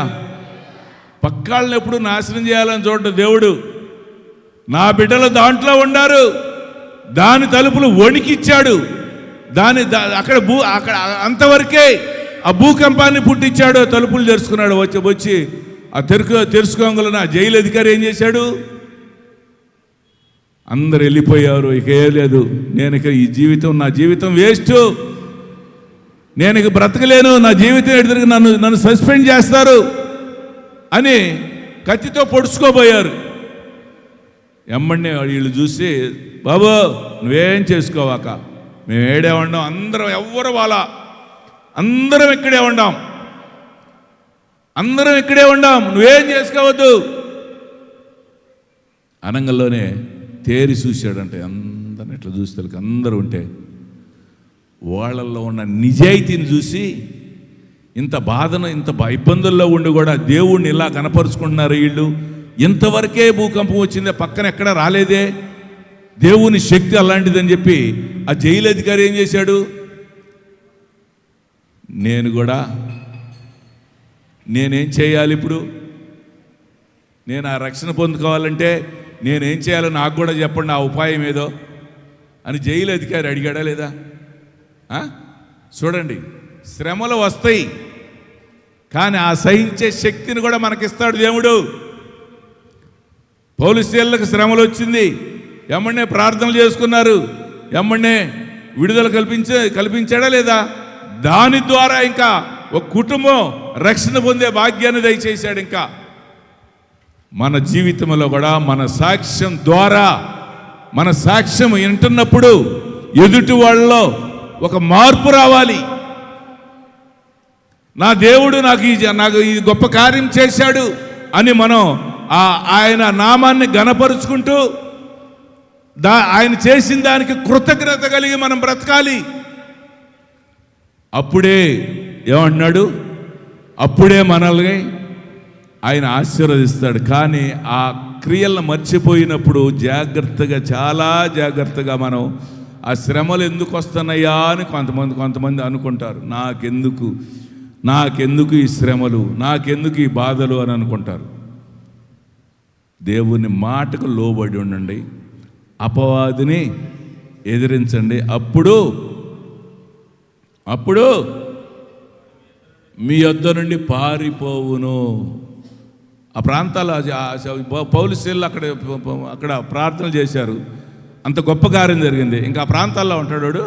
పక్కాళ్ళని ఎప్పుడు నాశనం చేయాలని చూడండి దేవుడు. నా బిడ్డలు దాంట్లో ఉండారు, దాని తలుపులు వణికిచ్చాడు, అక్కడ అంతవరకే ఆ భూకంపాన్ని పుట్టించాడు, తలుపులు తెరుచుకున్నాడు. వచ్చి ఆ తెరుచుకోగలను ఆ జైలు అధికారి ఏం చేశాడు? అందరు వెళ్ళిపోయారు, ఇక ఏ లేదు, నేను ఇక నా జీవితం వేస్ట్, నేను ఇక బ్రతకలేను, నా జీవితం ఎదురు నన్ను సస్పెండ్ చేస్తారు అని కత్తితో పొడుచుకోబోయారు. ఎమ్మడిని వీళ్ళు చూసి, బాబు నువ్వేం చేసుకోవాక, మేము ఏడే ఉండాం, అందరం ఎవ్వరు అందరం ఇక్కడే ఉండాం, నువ్వేం చేసుకోవద్దు అనంగంలోనే తేరి చూశాడంటే అందరిని ఇట్లా చూస్తే అందరూ ఉంటే వాళ్ళల్లో ఉన్న నిజాయితీని చూసి ఇంత బాధను ఇంత ఇబ్బందుల్లో ఉండి కూడా దేవుణ్ణి ఇలా కనపరుచుకుంటున్నారు వీళ్ళు. ఇంతవరకే భూకంపం వచ్చిందే, పక్కన ఎక్కడ రాలేదే, దేవుని శక్తి అలాంటిదని చెప్పి ఆ జైలు అధికారి ఏం చేశాడు? నేనేం చేయాలి ఇప్పుడు? నేను ఆ రక్షణ పొందుకోవాలంటే నేనేం చేయాలో నాకు కూడా చెప్పండి, ఆ ఉపాయం ఏదో అని జైలు అధికారి అడిగాడా లేదా? చూడండి, శ్రమలు వస్తాయి, కానీ ఆ సహించే శక్తిని కూడా మనకిస్తాడు దేవుడు. పౌలు శీలకు శ్రమలు వచ్చింది, ఎమ్మడే ప్రార్థనలు చేసుకున్నారు, ఎమ్మడే విడుదల కల్పించాడా లేదా? దాని ద్వారా ఇంకా ఒక కుటుంబం రక్షణ పొందే భాగ్యాన్ని దయచేశాడు. ఇంకా మన జీవితంలో కూడా మన సాక్ష్యం ద్వారా, మన సాక్ష్యం వింటున్నప్పుడు ఎదుటి వాళ్ళలో ఒక మార్పు రావాలి. నా దేవుడు నాకు ఈ గొప్ప కార్యం చేశాడు అని మనం ఆయన నామాన్ని గణపరుచుకుంటూ ఆయన చేసిన దానికి కృతజ్ఞత కలిగి మనం బ్రతకాలి. అప్పుడే ఏమంటున్నాడు? అప్పుడే మనల్ని ఆయన ఆశీర్వదిస్తాడు. కానీ ఆ క్రియలను మర్చిపోయినప్పుడు చాలా జాగ్రత్తగా మనం ఆ శ్రమలు ఎందుకు వస్తున్నాయా అని కొంతమంది అనుకుంటారు. నాకెందుకు ఈ శ్రమలు, నాకెందుకు ఈ బాధలు అని అనుకుంటారు. దేవుని మాటకు లోబడి ఉండండి, అపవాదిని ఎదిరించండి, అప్పుడు మీ యొద్ద నుండి పారిపోవును. ఆ ప్రాంతాల్లో పౌలు శీలలు అక్కడ ప్రార్థన చేశారు, అంత గొప్ప కార్యం జరిగింది. ఇంకా ఆ ప్రాంతాల్లో ఉంటాడు వాడు.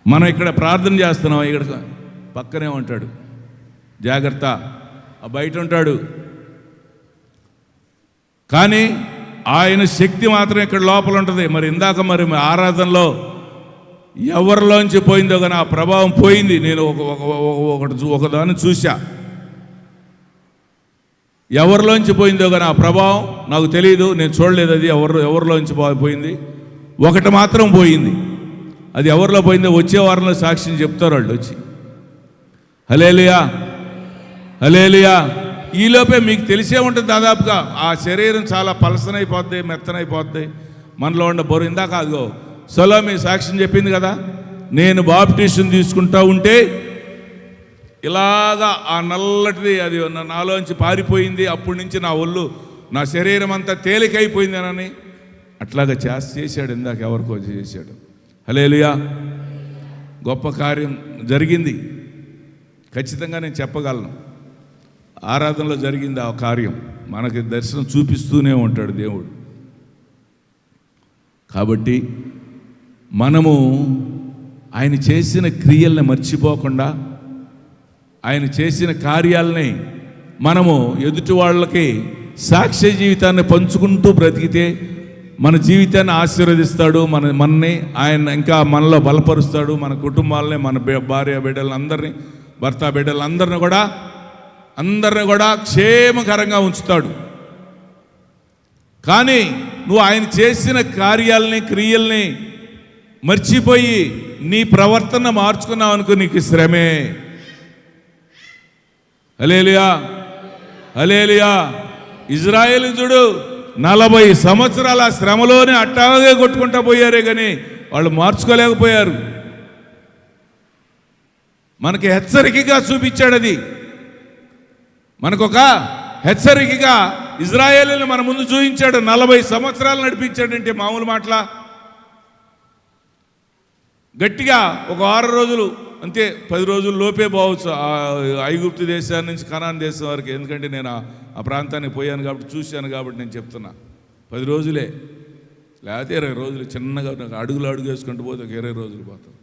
మనం ఇక్కడ ప్రార్థన చేస్తున్నాం, ఇక్కడ పక్కనే ఉంటాడు, జాగ్రత్త, ఆ బయట ఉంటాడు. కానీ ఆయన శక్తి మాత్రం ఇక్కడ లోపల ఉంటుంది. మరి ఇందాక మరి ఆరాధనలో ఎవరిలోంచి పోయిందో కానీ ఆ ప్రభావం పోయింది. నేను ఒకదాన్ని చూసా, ఎవరిలోంచి పోయిందో కానీ ఆ ప్రభావం నాకు తెలియదు, నేను చూడలేదు. అది ఎవరిలోంచి పోయింది, ఒకటి మాత్రం పోయింది. అది ఎవరిలో పోయిందో వచ్చే వారంలో సాక్ష్యం చెప్తారు వాళ్ళు వచ్చి. హల్లెలూయా, హల్లెలూయా. ఈలోపే మీకు తెలిసే ఉంటుంది దాదాపుగా ఆ శరీరం చాలా పలసనైపోద్ది, మెత్తనైపోద్ది, మనలో ఉన్న బరువు. ఇందాక అదిగో సొలొమోను సాక్ష్యం చెప్పింది కదా, నేను బాప్టిజం తీసుకుంటా ఉంటే ఇలాగా ఆ నల్లటిది అది నాలోంచి పారిపోయింది, అప్పటి నుంచి నా ఒళ్ళు, నా శరీరం అంతా తేలికైపోయింది అని అట్లాగా చేశాడు. ఇందాక ఎవరికో చేశాడు. హల్లెలూయా. గొప్ప కార్యం జరిగింది, ఖచ్చితంగా నేను చెప్పగలను. ఆరాధనలో జరిగింది ఆ కార్యం. మనకి దర్శనం చూపిస్తూనే ఉంటాడు దేవుడు. కాబట్టి మనము ఆయన చేసిన క్రియల్ని మర్చిపోకుండా, ఆయన చేసిన కార్యాలని మనము ఎదుటి వాళ్ళకి సాక్ష్య జీవితాన్ని పంచుకుంటూ బ్రతికితే మన జీవితాన్ని ఆశీర్వదిస్తాడు. మనని ఆయన ఇంకా మనలో బలపరుస్తాడు. మన కుటుంబాలని, మన భార్య బిడ్డలందరినీ, భర్త బిడ్డలందరినీ కూడా క్షేమకరంగా ఉంచుతాడు. కానీ నువ్వు ఆయన చేసిన కార్యాలని, క్రియల్ని మర్చిపోయి నీ ప్రవర్తన మార్చుకున్నావు అనుకో, నీకు శ్రమే. హల్లెలూయా, హల్లెలూయా. ఇజ్రాయేలు చూడు, 40 సంవత్సరాల శ్రమలోనే అట్టాగే కొట్టుకుంటా పోయారే కానీ వాళ్ళు మార్చుకోలేకపోయారు. మనకి హెచ్చరికగా చూపించాడు. అది మనకొక హెచ్చరికగా ఇజ్రాయేలుని మన ముందు చూపించాడు. 40 సంవత్సరాలు నడిపించాడంటే మామూలు మాటల. గట్టిగా ఒక 6 రోజులు అంతే, 10 రోజుల లోపే పోవచ్చు ఐగుప్తు దేశాన్ని నుంచి కనాన్ దేశం వరకు. ఎందుకంటే నేను ఆ ప్రాంతానికి పోయాను కాబట్టి, చూశాను కాబట్టి నేను చెప్తున్నా. 10 రోజులే, లేకపోతే 20 రోజులు. చిన్నగా అడుగు వేసుకుంటూ పోతే ఒక 20 రోజులు పోతాం.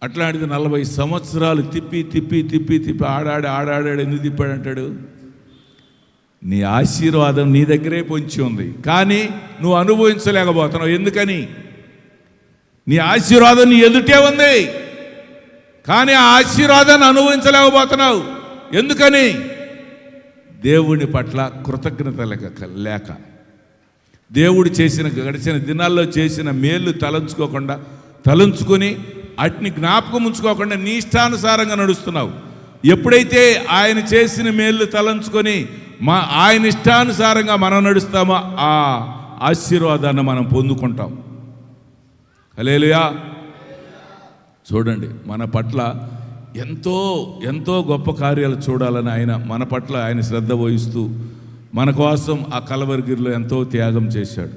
అట్లాంటిది 40 సంవత్సరాలు తిప్పి ఆడాడు. ఎందుకు తిప్పాడంటాడు? నీ ఆశీర్వాదం నీ దగ్గరే పొంచి ఉంది, కానీ నువ్వు అనుభవించలేకపోతున్నావు. ఎందుకని? నీ ఆశీర్వాదం నీ ఎదుటే ఉంది, కానీ ఆ ఆశీర్వాదాన్ని అనుభవించలేకపోతున్నావు. ఎందుకని? దేవుని పట్ల కృతజ్ఞత లేక. దేవుడు గడిచిన దినాల్లో చేసిన మేలు తలంచుకొని వాటిని జ్ఞాపకం ఉంచుకోకుండా నీ ఇష్టానుసారంగా నడుస్తున్నావు. ఎప్పుడైతే ఆయన చేసిన మేలు తలంచుకొని ఆయన ఇష్టానుసారంగా మనం నడుస్తామో ఆ ఆశీర్వాదాన్ని మనం పొందుకుంటాం. హల్లెలూయా. చూడండి, మన పట్ల ఎంతో గొప్ప కార్యాలు చూడాలని మన పట్ల ఆయన శ్రద్ధ వహిస్తూ మన కోసం ఆ కలవరిగిరిలో ఎంతో త్యాగం చేశాడు.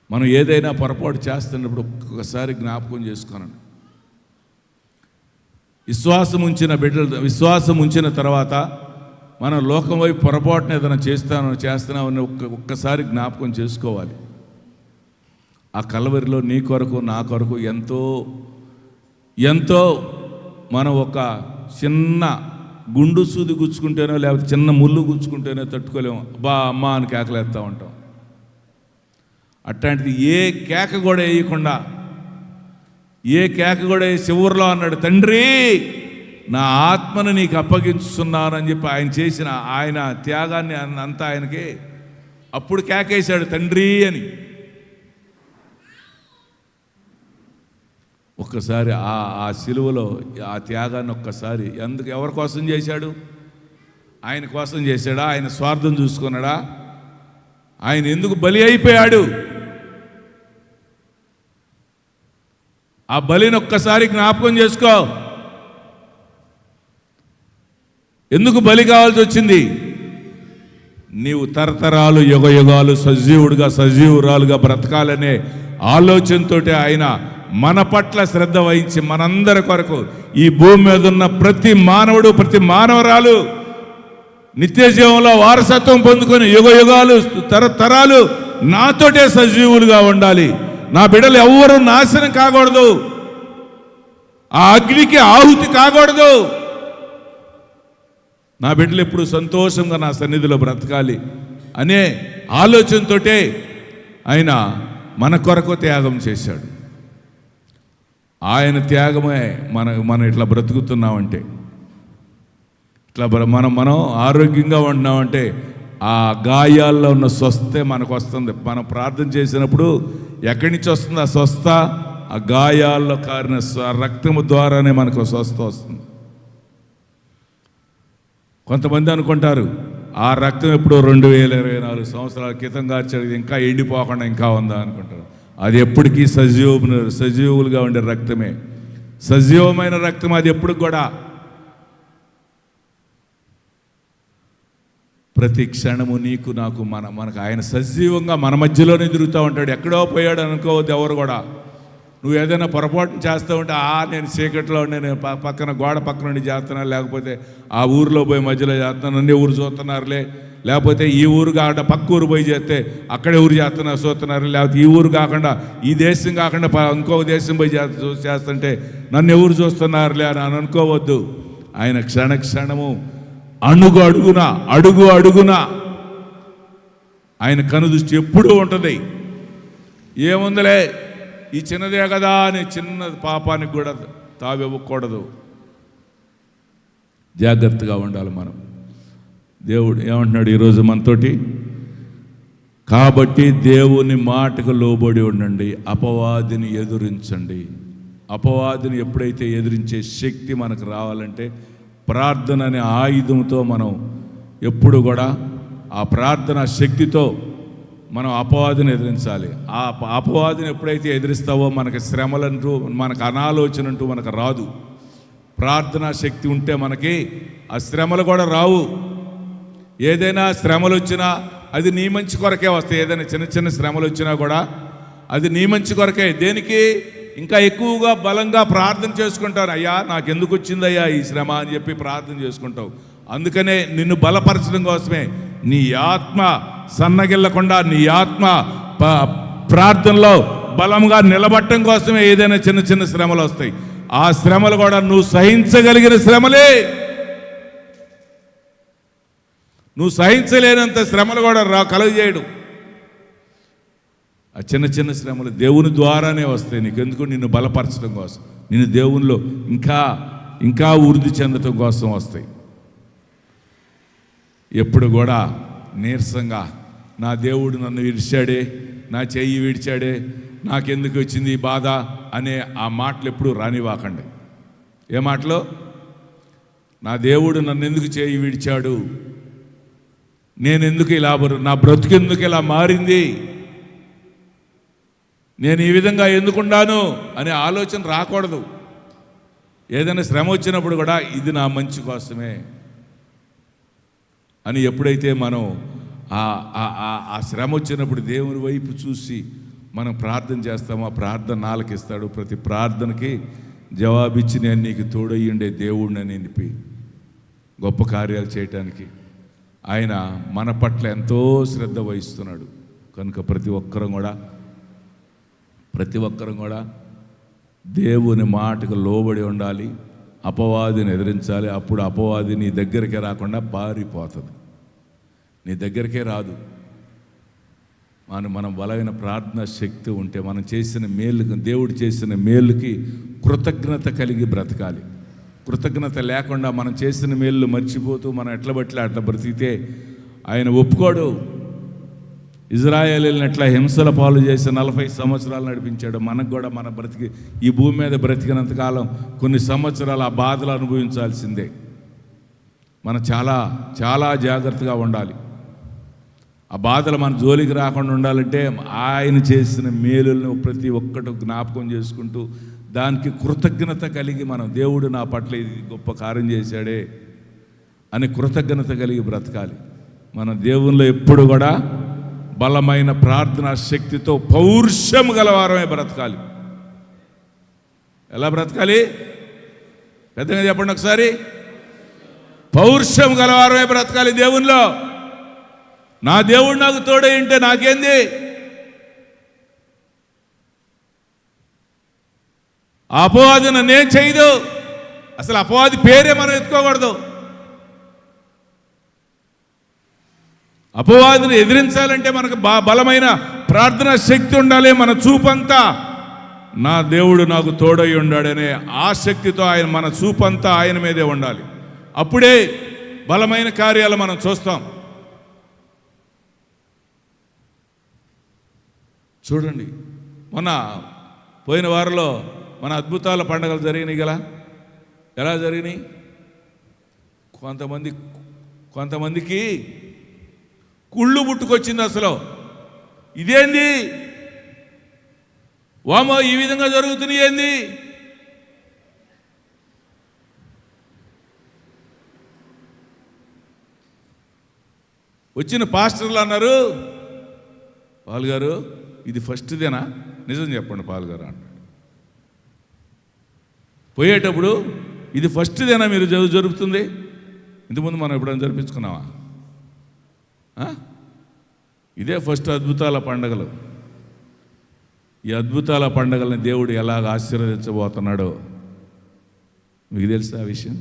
మనం ఏదైనా పొరపాటు చేస్తున్నప్పుడు ఒక్కసారి జ్ఞాపకం చేసుకోనండి. విశ్వాసం ఉంచిన తర్వాత మనం లోకం వైపు పొరపాటున ఏదైనా చేస్తున్నామని ఒక్కసారి జ్ఞాపకం చేసుకోవాలి. ఆ కలవరిలో నీ కొరకు, నా కొరకు ఎంతో మనం ఒక చిన్న గుండు సూది గుచ్చుకుంటేనో లేకపోతే చిన్న ముళ్ళు గుచ్చుకుంటేనో తట్టుకోలేము. అమ్మా అని కేకలేస్తూ ఉంటాం. అట్లాంటిది ఏ కేక కూడా వేయకుండా, చివరిలో అన్నాడు, తండ్రి నా ఆత్మను నీకు అప్పగించుతున్నానని చెప్పి ఆయన చేసిన ఆయన త్యాగాన్ని అంతా ఆయనకి అప్పుడు కేకేశాడు, తండ్రి అని. ఒక్కసారి ఆ సిలువలో ఆ త్యాగాన్ని ఒక్కసారి ఎవరి కోసం చేశాడు? ఆయన కోసం చేశాడా? ఆయన స్వార్థం చూసుకున్నాడా? ఆయన ఎందుకు బలి అయిపోయాడు? ఆ బలిని ఒక్కసారి జ్ఞాపకం చేసుకో. ఎందుకు బలి కావాల్సి వచ్చింది? నీవు తరతరాలు యుగ యుగాలు సజీవుడిగా సజీవురాలుగా బ్రతకాలనే ఆలోచనతో ఆయన మన పట్ల శ్రద్ధ వహించి మనందరి కొరకు ఈ భూమి మీద ఉన్న ప్రతి మానవుడు ప్రతి మానవరాలు నిత్య జీవంలో వారసత్వం పొందుకొని యుగ యుగాలు తరతరాలు నాతోటే సజీవులుగా ఉండాలి. నా బిడ్డలు ఎవ్వరూ నాశనం కాకూడదు, ఆ అగ్నికి ఆహుతి కాకూడదు. నా బిడ్డలు ఎప్పుడు సంతోషంగా నా సన్నిధిలో బ్రతకాలి అనే ఆలోచనతోటే ఆయన మన కొరకు త్యాగం చేశాడు. ఆయన త్యాగమే మనం ఇట్లా బ్రతుకుతున్నామంటే, ఇట్లా మనం ఆరోగ్యంగా ఉంటున్నామంటే ఆ గాయాల్లో ఉన్న స్వస్థతే మనకు వస్తుంది. మనం ప్రార్థన చేసినప్పుడు ఎక్కడి నుంచి వస్తుంది ఆ స్వస్థ? ఆ గాయాల్లో కారిన రక్తము ద్వారానే మనకు స్వస్థ వస్తుంది. కొంతమంది అనుకుంటారు ఆ రక్తం ఎప్పుడో 2024 సంవత్సరాల క్రితం కార్చేది ఇంకా ఎండిపోకుండా ఇంకా ఉందా అనుకుంటారు. అది ఎప్పటికీ సజీవులుగా ఉండే రక్తమే, సజీవమైన రక్తం. అది ఎప్పుడు కూడా ప్రతి క్షణము నీకు నాకు మనకు ఆయన సజీవంగా మన మధ్యలోనే తిరుగుతూ ఉంటాడు. ఎక్కడో పోయాడు అనుకోవద్దు ఎవరు కూడా. నువ్వు ఏదైనా పొరపాటు చేస్తూ ఉంటే నేను చీకట్లో నేను పక్కన గోడ పక్కన నుండి చేస్తున్నా, లేకపోతే ఆ ఊరిలో పోయి మధ్యలో చేస్తున్నాను, నన్ను ఊరు చూస్తున్నారులే, లేకపోతే ఈ ఊరు కాకుండా పక్క ఊరు పోయి చేస్తే అక్కడే ఊరు చూస్తున్నారు, లేకపోతే ఈ ఊరు కాకుండా ఈ దేశం కాకుండా ఇంకొక దేశం పోయి చేస్తుంటే నన్ను ఎవరు చూస్తున్నారులే అని అనుకోవద్దు. ఆయన క్షణము అడుగు అడుగున ఆయన కనుదృష్టి ఎప్పుడూ ఉంటుంది. ఏముందలే ఈ చిన్నదే కదా అని చిన్న పాపానికి కూడా తావివ్వకూడదు. జాగ్రత్తగా ఉండాలి మనం. దేవుడు ఏమంటున్నాడు ఈరోజు మనతోటి? కాబట్టి దేవుని మాటకు లోబడి ఉండండి, అపవాదిని ఎదురించండి. అపవాదిని ఎప్పుడైతే ఎదిరించే శక్తి మనకు రావాలంటే ప్రార్థన అనే ఆయుధంతో మనం ఎప్పుడు కూడా ఆ ప్రార్థన శక్తితో మనం అపవాదిని ఎదిరించాలి. ఆ అపవాదిని ఎప్పుడైతే ఎదిరిస్తావో మనకి శ్రమలంటూ మనకు అనాలోచన అంటూ మనకు రాదు. ప్రార్థనా శక్తి ఉంటే మనకి ఆ శ్రమలు కూడా రావు. ఏదైనా శ్రమలు వచ్చినా అది నీ మంచి కొరకే వస్తాయి. ఏదైనా చిన్న చిన్న శ్రమలు వచ్చినా కూడా అది నీ మంచి కొరకే. దేనికి? ఇంకా ఎక్కువగా బలంగా ప్రార్థన చేసుకుంటారు. అయ్యా నాకెందుకు వచ్చిందయ్యా ఈ శ్రమ అని చెప్పి ప్రార్థన చేసుకుంటావు. అందుకనే నిన్ను బలపరచడం కోసమే నీ ఆత్మ సన్నగిల్లకుండా నీ ఆత్మ ప్రార్థనలో బలంగా నిలబడటం కోసమే ఏదైనా చిన్న చిన్న శ్రమలు వస్తాయి. ఆ శ్రమలు కూడా నువ్వు సహించగలిగిన శ్రమలే. నువ్వు సహించలేనంత శ్రమలు కూడా కలుగజేయడు. ఆ చిన్న చిన్న శ్రమలు దేవుని ద్వారానే వస్తాయి. నీకెందుకు? నిన్ను బలపరచడం కోసం, నిన్ను దేవునిలో ఇంకా వృద్ధి చెందటం కోసం వస్తాయి. ఎప్పుడు కూడా నీరసంగా నా దేవుడు నన్ను విడిచాడే, నా చెయ్యి విడిచాడే, నాకెందుకు వచ్చింది ఈ బాధ అనే ఆ మాటలు ఎప్పుడు రానివ్వకండి. ఏ మాటలు? నా దేవుడు నన్ను ఎందుకు చెయ్యి విడిచాడు, నేనెందుకు ఇలా, నా బ్రతుకెందుకు ఇలా మారింది, నేను ఈ విధంగా ఎందుకున్నాను అనే ఆలోచన రాకూడదు. ఏదైనా శ్రమ వచ్చినప్పుడు కూడా ఇది నా మంచి కోసమే అని ఎప్పుడైతే మనం ఆ శ్రమ వచ్చినప్పుడు దేవుని వైపు చూసి మనం ప్రార్థన చేస్తామో ఆ ప్రార్థన ఆలకిస్తాడు. ప్రతి ప్రార్థనకి జవాబిచ్చి నేను నీకు తోడయ్యుండే దేవుడిని నిలిపి గొప్ప కార్యాలు చేయటానికి ఆయన మన పట్ల ఎంతో శ్రద్ధ వహిస్తున్నాడు. కనుక ప్రతి ఒక్కరం కూడా దేవుని మాటకు లోబడి ఉండాలి, అపవాదిని ఎదిరించాలి. అప్పుడు అపవాది నీ దగ్గరికే రాకుండా పారిపోతుంది, నీ దగ్గరికే రాదు. మనం బలమైన ప్రార్థనా శక్తి ఉంటే మనం చేసిన మేలుకి, దేవుడు చేసిన మేలుకి కృతజ్ఞత కలిగి బ్రతకాలి. కృతజ్ఞత లేకుండా మనం చేసిన మేలు మర్చిపోతూ మనం ఎట్లా బ్రతికితే ఆయన ఒప్పుకోడు. ఇజ్రాయేలీలను ఎట్లా హింసల పాలు చేసి 40 సంవత్సరాలు నడిపించాడు. మనకు కూడా మన బ్రతికి ఈ భూమి మీద బ్రతికినంతకాలం కొన్ని సంవత్సరాలు ఆ బాధలు అనుభవించాల్సిందే. మనం చాలా చాలా జాగ్రత్తగా ఉండాలి. ఆ బాధలు మన జోలికి రాకుండా ఉండాలంటే ఆయన చేసిన మేలులను ప్రతి ఒక్కటి జ్ఞాపకం చేసుకుంటూ దానికి కృతజ్ఞత కలిగి మనం దేవుడు నా పట్ల ఇది గొప్ప కార్యం చేశాడే అని కృతజ్ఞత కలిగి బ్రతకాలి. మన దేవుల్లో ఎప్పుడు కూడా బలమైన ప్రార్థనా శక్తితో పౌరుషం గలవారమే బ్రతకాలి. ఎలా బ్రతకాలి? పెద్దగా చెప్పండి ఒకసారి. పౌరుషం గలవారమే బ్రతకాలి దేవునిలో. నా దేవుడు నాకు తోడై ఉంటే నాకేంది? అపవాది నన్నేం చేయదు. అసలు అపవాది పేరే మనం ఎత్తుకోకూడదు. అపవాదిని ఎదిరించాలంటే మనకు బలమైన ప్రార్థనా శక్తి ఉండాలి. మన చూపంతా నా దేవుడు నాకు తోడై ఉండాడనే ఆ శక్తితో మన చూపంతా ఆయన మీదే ఉండాలి. అప్పుడే బలమైన కార్యాలు మనం చూస్తాం. చూడండి, మొన్న పోయిన వారంలో మన అద్భుతాల పండుగలు జరిగినాయి కదా. ఎలా జరిగినాయి? కొంతమందికి కుళ్ళు పుట్టుకొచ్చింది. అసలు ఇదేంది వామో, ఈ విధంగా జరుగుతుంది ఏంది? వచ్చిన పాస్టర్లు అన్నారు, పాల్ గారు ఇది ఫస్ట్దేనా? నిజం చెప్పండి పాల్ గారు అన్నాడు. పోయేటప్పుడు ఇది ఫస్ట్దేనా మీరు జరుపుతుంది? ఇంతకుముందు మనం ఎప్పుడైనా జరిపించుకున్నావా? ఇదే ఫస్ట్ అద్భుతాల పండగలు. ఈ అద్భుతాల పండగల్ని దేవుడు ఎలాగ ఆశీర్వదించబోతున్నాడో మీకు తెలుసా ఆ విషయం?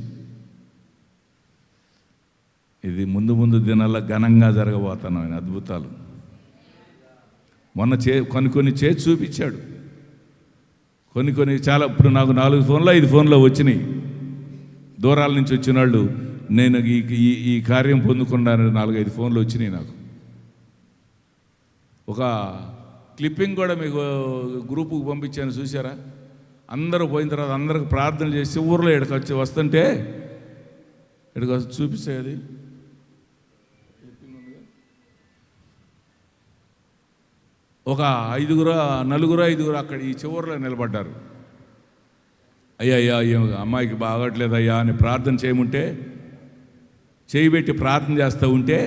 ఇది ముందు దినాల్లో ఘనంగా జరగబోతున్నాయి అద్భుతాలు. మొన్న కొన్ని చేసి చూపించాడు. కొన్ని చాలా. ఇప్పుడు నాకు 4 ఫోన్లో 5 ఫోన్లో వచ్చినాయి. దూరాల నుంచి వచ్చిన వాళ్ళు నేను ఈ కార్యం పొందుకున్నాను 4-5 ఫోన్లు వచ్చినాయి నాకు. ఒక క్లిప్పింగ్ కూడా మీకు గ్రూపుకు పంపించాను, చూసారా? అందరూ పోయిన తర్వాత అందరికి ప్రార్థన చేసి ఊర్లో ఇక్కడికి వస్తుంటే ఇక్కడికి చూపిస్తాయి. ఒక 4-5 అక్కడ ఈ చివరిలో నిలబడ్డారు. అయ్యా అమ్మాయికి బాగట్లేదయ్యా అని ప్రార్థన చేయమంటే, చేయి పెట్టి ప్రార్థన చేస్తూ ఉంటే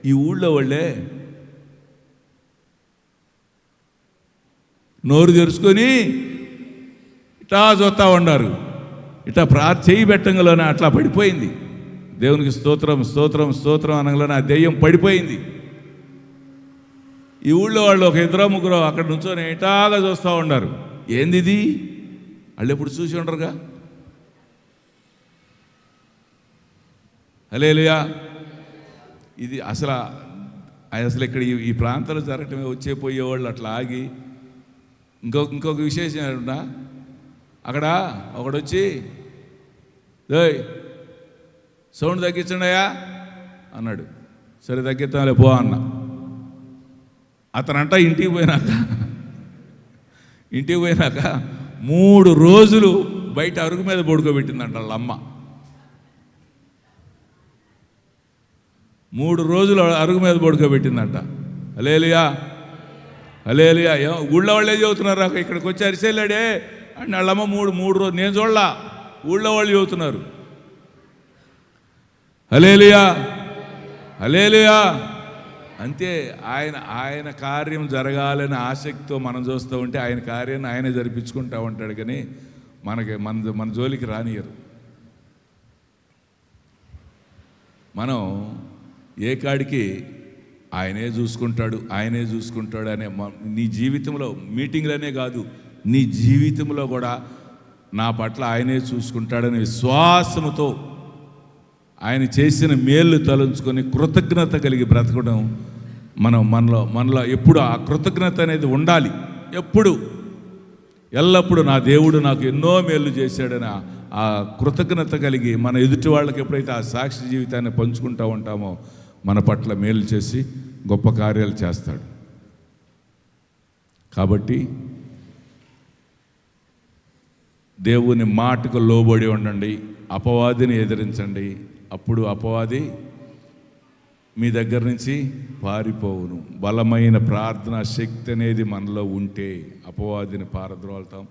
ఈ ఊళ్ళో వాళ్ళే నోరు తెరుచుకొని ఇట్లా చూస్తూ ఉన్నారు. ఇట్లా చేయి పెట్టంగానే అట్లా పడిపోయింది. దేవునికి స్తోత్రం స్తోత్రం స్తోత్రం అనగానే ఆ దెయ్యం పడిపోయింది. ఈ ఊళ్ళో వాళ్ళు ఒక 2-3 అక్కడ నుంచొని ఇటాగా చూస్తూ ఉన్నారు. ఏంది ఇది? వాళ్ళు ఎప్పుడు చూసి ఉండరుగా. హల్లెలూయా. ఇది అసలు ఇక్కడ ఈ ప్రాంతాలు జరగటమే. పోయేవాళ్ళు అట్లా ఆగి ఇంకొక విశేషం ఏంటంటే, అక్కడ ఒకడొచ్చి సౌండ్ తగ్గించండియా అన్నాడు. సరే తగ్గిస్తాంలే పో అన్న. అతనంట ఇంటికి పోయినాక 3 రోజులు బయట అరుగు మీద పడుకోబెట్టిందంట వాళ్ళ అమ్మ. 3 రోజులు అరుగు మీద పడుకోబెట్టిందంట. హల్లెలూయా హల్లెలూయా. ఊళ్ళో వాళ్ళే చదువుతున్నారు. ఇక్కడికి వచ్చి అరిసేలాడే అని వాళ్ళమ్మ 3 రోజులు నేను చూడలా, ఊళ్ళో వాళ్ళు చదువుతున్నారు. హల్లెలూయా హల్లెలూయా. అంతే. ఆయన కార్యం జరగాలని ఆసక్తితో మనం చూస్తూ ఉంటే ఆయన కార్యాన్ని ఆయనే జరిపించుకుంటూ ఉంటాడు. కానీ మన జోలికి రానియరు. మనం ఏ కాడికి ఆయనే చూసుకుంటాడు అనే నీ జీవితంలో మీటింగ్లనే కాదు, నీ జీవితంలో కూడా నా పట్ల ఆయనే చూసుకుంటాడనే విశ్వాసముతో ఆయన చేసిన మేలు తలంచుకొని కృతజ్ఞత కలిగి బ్రతకడం మనలో ఎప్పుడు ఆ కృతజ్ఞత అనేది ఉండాలి. ఎల్లప్పుడూ నా దేవుడు నాకు ఎన్నో మేలు చేశాడని ఆ కృతజ్ఞత కలిగి మన ఎదుటి వాళ్ళకి ఎప్పుడైతే ఆ సాక్షి జీవితాన్ని పంచుకుంటూ ఉంటామో మన పట్ల మేలు చేసి గొప్ప కార్యాలు చేస్తాడు. కాబట్టి దేవుని మాటకు లోబడి ఉండండి, అపవాదిని ఎదిరించండి. అప్పుడు అపవాది మీ దగ్గర నుంచి పారిపోవును. బలమైన ప్రార్థనా శక్తి అనేది మనలో ఉంటే అపవాదిని పారద్రోలుతాం.